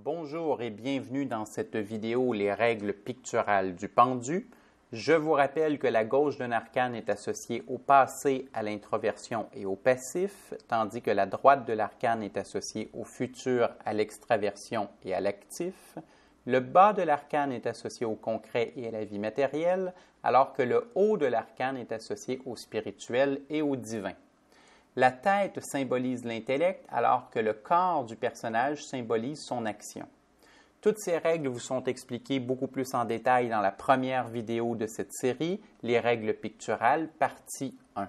Bonjour et bienvenue dans cette vidéo Les règles picturales du pendu. Je vous rappelle que la gauche d'un arcane est associée au passé, à l'introversion et au passif, tandis que la droite de l'arcane est associée au futur, à l'extraversion et à l'actif. Le bas de l'arcane est associé au concret et à la vie matérielle, alors que le haut de l'arcane est associé au spirituel et au divin. La tête symbolise l'intellect, alors que le corps du personnage symbolise son action. Toutes ces règles vous sont expliquées beaucoup plus en détail dans la première vidéo de cette série, Les règles picturales, partie 1.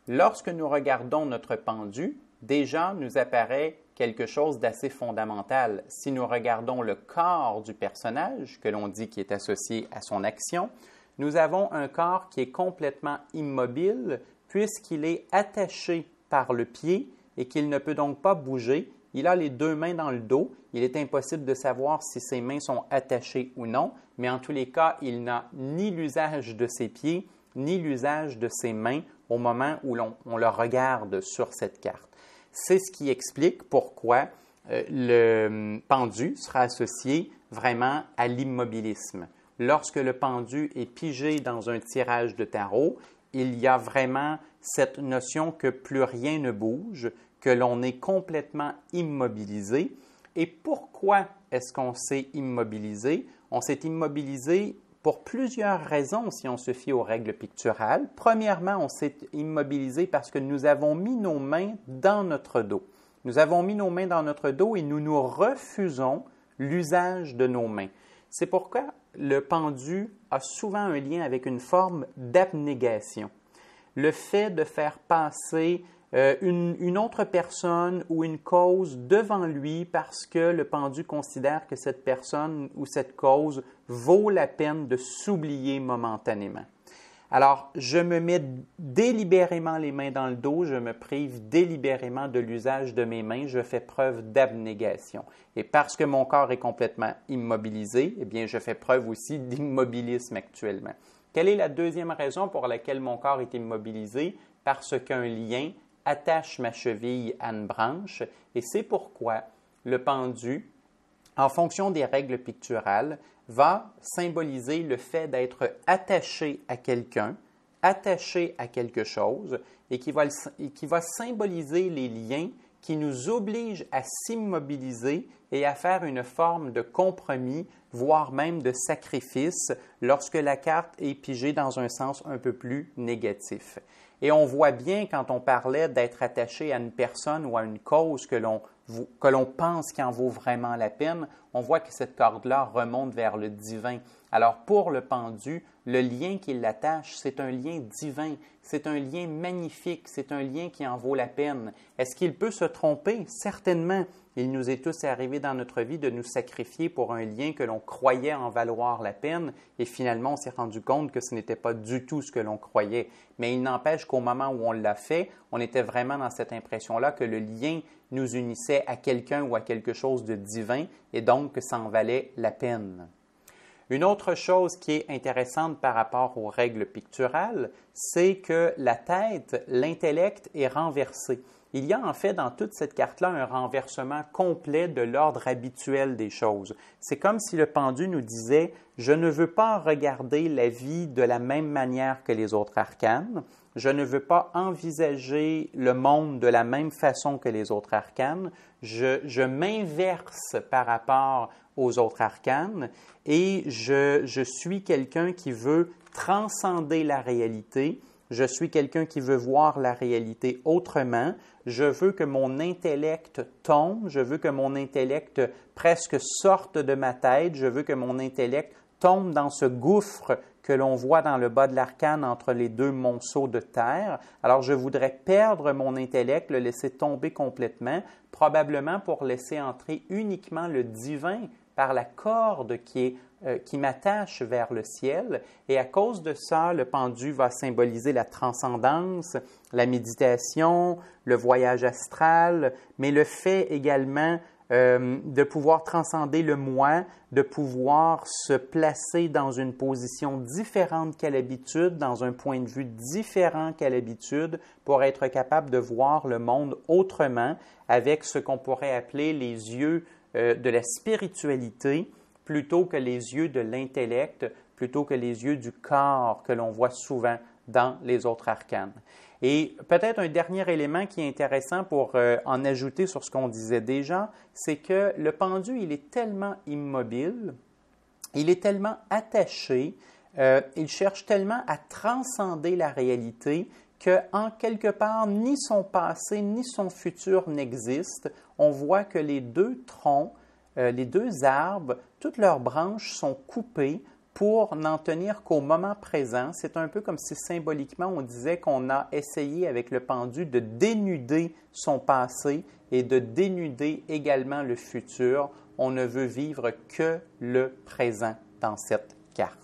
Lorsque nous regardons notre pendu, déjà nous apparaît quelque chose d'assez fondamental. Si nous regardons le corps du personnage, que l'on dit qui est associé à son action, nous avons un corps qui est complètement immobile, puisqu'il est attaché par le pied et qu'il ne peut donc pas bouger. Il a les deux mains dans le dos. Il est impossible de savoir si ses mains sont attachées ou non, mais en tous les cas, il n'a ni l'usage de ses pieds, ni l'usage de ses mains au moment où on le regarde sur cette carte. C'est ce qui explique pourquoi le pendu sera associé vraiment à l'immobilisme. Lorsque le pendu est pigé dans un tirage de tarot, il y a vraiment cette notion que plus rien ne bouge, que l'on est complètement immobilisé. Et pourquoi est-ce qu'on s'est immobilisé? On s'est immobilisé pour plusieurs raisons si on se fie aux règles picturales. Premièrement, on s'est immobilisé parce que nous avons mis nos mains dans notre dos. Nous avons mis nos mains dans notre dos et nous nous refusons l'usage de nos mains. C'est pourquoi le pendu a souvent un lien avec une forme d'abnégation. Le fait de faire passer une autre personne ou une cause devant lui parce que le pendu considère que cette personne ou cette cause vaut la peine de s'oublier momentanément. Alors, je me mets délibérément les mains dans le dos, je me prive délibérément de l'usage de mes mains, je fais preuve d'abnégation. Et parce que mon corps est complètement immobilisé, eh bien, je fais preuve aussi d'immobilisme actuellement. Quelle est la deuxième raison pour laquelle mon corps est immobilisé? Parce qu'un lien attache ma cheville à une branche, et c'est pourquoi le pendu, en fonction des règles picturales, va symboliser le fait d'être attaché à quelqu'un, attaché à quelque chose, et qui va symboliser les liens qui nous obligent à s'immobiliser et à faire une forme de compromis, voire même de sacrifice, lorsque la carte est pigée dans un sens un peu plus négatif. Et on voit bien quand on parlait d'être attaché à une personne ou à une cause que l'on pense qui en vaut vraiment la peine, on voit que cette corde-là remonte vers le divin. Alors pour le pendu, le lien qui l'attache, c'est un lien divin, c'est un lien magnifique, c'est un lien qui en vaut la peine. Est-ce qu'il peut se tromper? Certainement. Il nous est tous arrivé dans notre vie de nous sacrifier pour un lien que l'on croyait en valoir la peine et finalement on s'est rendu compte que ce n'était pas du tout ce que l'on croyait. Mais il n'empêche qu'au moment où on l'a fait, on était vraiment dans cette impression-là que le lien nous unissait à quelqu'un ou à quelque chose de divin et donc que ça en valait la peine. Une autre chose qui est intéressante par rapport aux règles picturales, c'est que la tête, l'intellect est renversé. Il y a en fait dans toute cette carte-là un renversement complet de l'ordre habituel des choses. C'est comme si le pendu nous disait « Je ne veux pas regarder la vie de la même manière que les autres arcanes. Je ne veux pas envisager le monde de la même façon que les autres arcanes. Je m'inverse par rapport aux autres arcanes et je suis quelqu'un qui veut transcender la réalité. Je suis quelqu'un qui veut voir la réalité autrement. Je veux que mon intellect tombe. Je veux que mon intellect presque sorte de ma tête. Je veux que mon intellect tombe dans ce gouffre que l'on voit dans le bas de l'arcane entre les deux monceaux de terre. Alors, je voudrais perdre mon intellect, le laisser tomber complètement, probablement pour laisser entrer uniquement le divin par la corde qui m'attache vers le ciel. Et à cause de ça, le pendu va symboliser la transcendance, la méditation, le voyage astral, mais le fait également de pouvoir transcender le moi, de pouvoir se placer dans une position différente qu'à l'habitude, dans un point de vue différent qu'à l'habitude, pour être capable de voir le monde autrement, avec ce qu'on pourrait appeler les yeux de la spiritualité plutôt que les yeux de l'intellect, plutôt que les yeux du corps que l'on voit souvent dans les autres arcanes. Et peut-être un dernier élément qui est intéressant pour en ajouter sur ce qu'on disait déjà, c'est que le pendu, il est tellement immobile, il est tellement attaché, il cherche tellement à transcender la réalité qu'en quelque part, ni son passé ni son futur n'existent. On voit que les deux troncs, les deux arbres, toutes leurs branches sont coupées pour n'en tenir qu'au moment présent. C'est un peu comme si symboliquement on disait qu'on a essayé avec le pendu de dénuder son passé et de dénuder également le futur. On ne veut vivre que le présent dans cette carte.